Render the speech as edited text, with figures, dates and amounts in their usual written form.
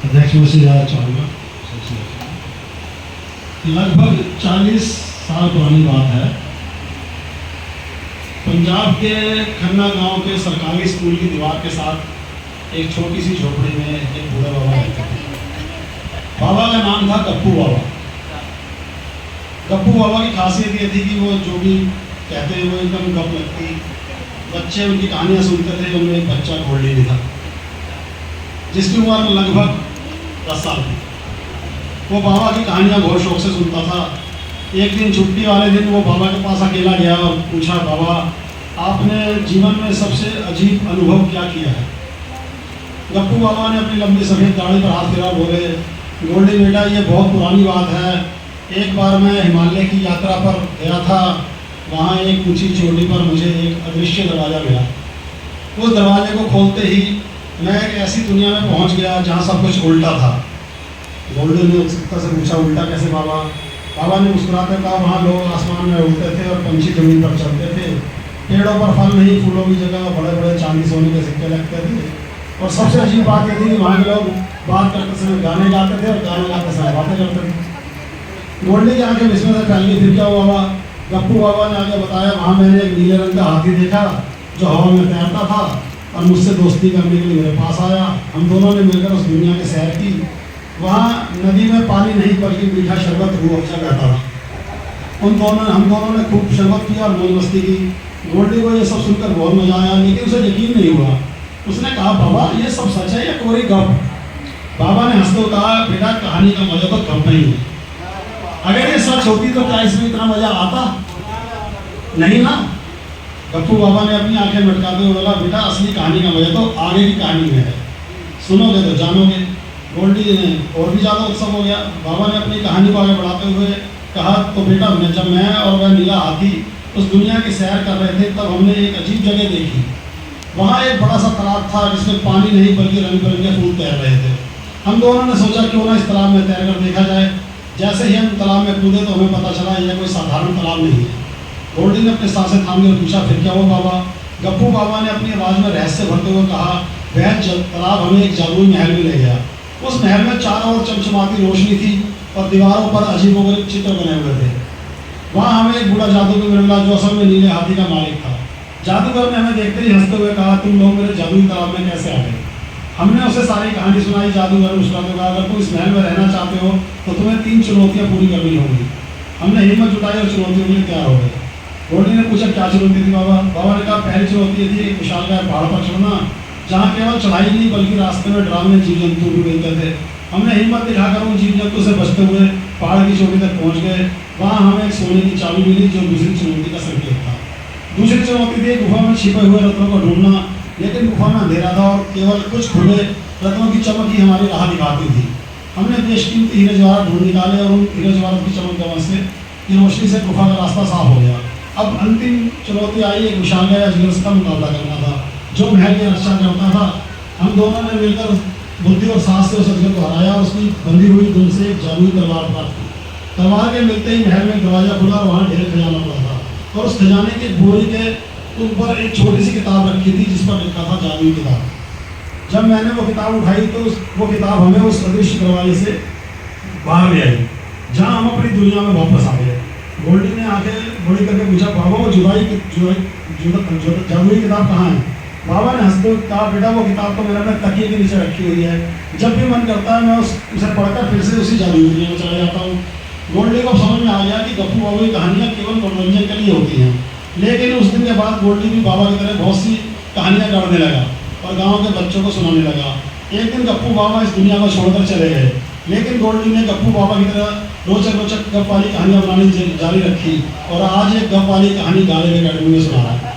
अध्यक्ष में से ज़्यादा चाहूँगा। लगभग 40 साल पुरानी बात है। पंजाब के खन्ना गांव के सरकारी स्कूल की दीवार के साथ एक छोटी सी झोपड़ी में एक बूढ़ा बाबा रहते थे। बाबा का नाम था गप्पू बाबा। गप्पू बाबा की खासियत ये थी कि वो जो भी कहते हैं वो एकदम गप लगती। बच्चे उनकी कहानियाँ सुनते थे। उनमें एक बच्चा गोल्डी भी था जिसकी उम्र लगभग 10 साल थी। वो बाबा की कहानियाँ बहुत शौक से सुनता था। एक दिन छुट्टी वाले दिन वो बाबा के पास अकेला गया और पूछा, बाबा आपने जीवन में सबसे अजीब अनुभव क्या किया है? गप्पू बाबा ने अपनी लंबी सफ़ेद दाढ़ी पर हाथ फिरा, बोले, गोल्डी बेटा ये बहुत पुरानी बात है। एक बार मैं हिमालय की यात्रा पर गया था। वहाँ एक ऊंची चोटी पर मुझे एक अदृश्य दरवाज़ा मिला। उस दरवाजे को खोलते ही मैं एक ऐसी दुनिया में पहुँच गया जहाँ सब कुछ उल्टा था। गोल्डी ने उत्सुकता से पूछा, उल्टा कैसे बाबा? बाबा ने मुस्कुराकर कहा, वहाँ लोग आसमान में उड़ते थे और पंछी जमीन पर चलते थे। पेड़ों पर फल नहीं, फूलों की जगह बड़े बड़े चांदी सोने के सिक्के लगते थे। और सबसे अजीब बात यह थी कि वहाँ के लोग बात करते समय गाने गाते थे और गाने गाते समय बातें करते थे। गोल्डी की आंखें विस्मय से फैल गई। फिर क्या हुआ बाबा? गप्पू बाबा ने आगे बताया, वहाँ मैंने एक नीले रंग का हाथी देखा जो हवा में तैरता था और मुझसे दोस्ती करने के लिए मेरे पास आया। हम दोनों ने मिलकर उस दुनिया की सैर की। वहाँ नदी में पानी नहीं बल्कि मीठा शरबत रूह अफ़ज़ा बहता था। हम दोनों ने खूब शरबत किया और मौज मस्ती की। गोल्डी को ये सब सुनकर बहुत मजा आया, लेकिन उसे यकीन नहीं हुआ। उसने कहा, बाबा ये सब सच है या कोरी गप? बाबा ने हंसते हुए कहा, बेटा कहानी का मजा तो गप नहीं है। अगर ये सच होती तो क्या इसमें इतना मजा आता? नहीं ना। गप्पू बाबा ने अपनी आंखें मटकाते हुए बोला, बेटा असली कहानी का मजा तो आगे की कहानी में है। सुनोगे तो जानोगे। गोल्डी ने और भी ज़्यादा उत्सव हो गया। बाबा ने अपनी कहानी को आगे बढ़ाते हुए कहा, तो बेटा जब मैं और वह नीला हाथी उस दुनिया की सैर कर रहे थे तब हमने एक अजीब जगह देखी। वहाँ एक बड़ा सा तालाब था जिसमें पानी नहीं बल्कि रंग बिरंगे फूल तैर रहे थे। हम दोनों ने सोचा क्यों ना इस तालाब में तैर कर देखा जाए। जैसे ही हम तालाब में कूदे तो हमें पता चला यह कोई साधारण तालाब नहीं है। गोल्डी ने अपने सांसें थामी और पूछा, फिर क्या हुआ बाबा? गप्पू बाबा ने अपनी आवाज़ में रहस्य भरते हुए कहा, वह तालाब हमें एक जादुई महल में ले गया। उस महल में चारों ओर चमचमाती रोशनी थी और दीवारों पर अजीबोगरीब चित्र बने हुए थे। वहाँ हमें एक बूढ़ा जादूगर मिला जो असल में नीले हाथी का मालिक था। जादूगर ने हमें देखते ही हंसते हुए कहा, तुम लोग मेरे जादुई तालाब में कैसे आ गए? हमने उसे सारी कहानी सुनाई। जादूगर ने मुस्कुराते कहा, अगर तुम इस महल में रहना चाहते हो तो तुम्हें 3 चुनौतियाँ पूरी करनी होंगी। हमने हिम्मत जुटाई और चुनौतियों के लिए तैयार हो गए। गोल्डी ने पूछा, क्या चुनौती थी बाबा? बाबा ने कहा, पहली चुनौती थी एक विशालकाय पहाड़ पर चढ़ना जहाँ केवल चढ़ाई नहीं बल्कि रास्ते में डरावने जीव जंतु भी मिलते थे। हमने हिम्मत दिखाकर उन जीव जंतु से बचते हुए पहाड़ की चोटी तक पहुँच गए। वहाँ हमें एक सोने की चाबी मिली जो दूसरी चुनौती का संकेत था। दूसरी चुनौती थी गुफा में छिपे हुए रत्नों को ढूंढना, लेकिन गुफा में अंधेरा था और केवल कुछ खुले रत्नों की चमक ही हमारी राह दिखाती थी। हमने बेशकीमती हीरे जवाहरात ढूंढ निकाले और उन हीरे जवाहरात की चमक दमक से की रोशनी से गुफा का रास्ता साफ हो गया। अब अंतिम चुनौती आई, एक विशालकाय अजगर का मुकाबला करना था जो महल की रक्षा करता था। हम दोनों ने मिलकर बुद्धि और साहस से उस अजगर को हराया और उसकी बंधी हुई धुन से एक जादुई तलवार प्राप्त की। तलवार के मिलते ही महल में दरवाजा खुला और वहाँ ढेर खजाना पड़ा था और उस खजाने की बोरी के ऊपर एक छोटी सी किताब रखी थी जिस पर लिखा था जादुई किताब। जब मैंने वो किताब उठाई तो वो किताब हमें उस अदृश्य दरवाजे से बाहर ले आई जहाँ हम अपनी दुनिया में वापस आ गए। गोल्डी ने आंखें बड़ी करके पूछा, बाबा वो जादुई किताब कहाँ है? बाबा ने हंसते हुए कहा, बेटा वो किताब तो मैंने अपने तकिए के नीचे रखी हुई है। जब भी मन करता है मैं उसे पढ़कर फिर से उसी जादुई दुनिया में चला जाता हूँ। गोल्डी को समझ में आ गया कि गप्पू बाबा की कहानियाँ केवल मनोरंजन के लिए होती हैं। लेकिन उस दिन के बाद गोल्डी भी बाबा की तरह बहुत सी कहानियाँ गढ़ने लगा और गाँव के बच्चों को सुनाने लगा। एक दिन गप्पू बाबा इस दुनिया को छोड़कर चले गए, लेकिन गोल्डी ने गप्पू बाबा की तरह रोचक रोचक गप वाली कहानियाँ बनानी जारी रखी और आज एक गप वाली कहानी गालिब अकेडमी में सुना रहा है।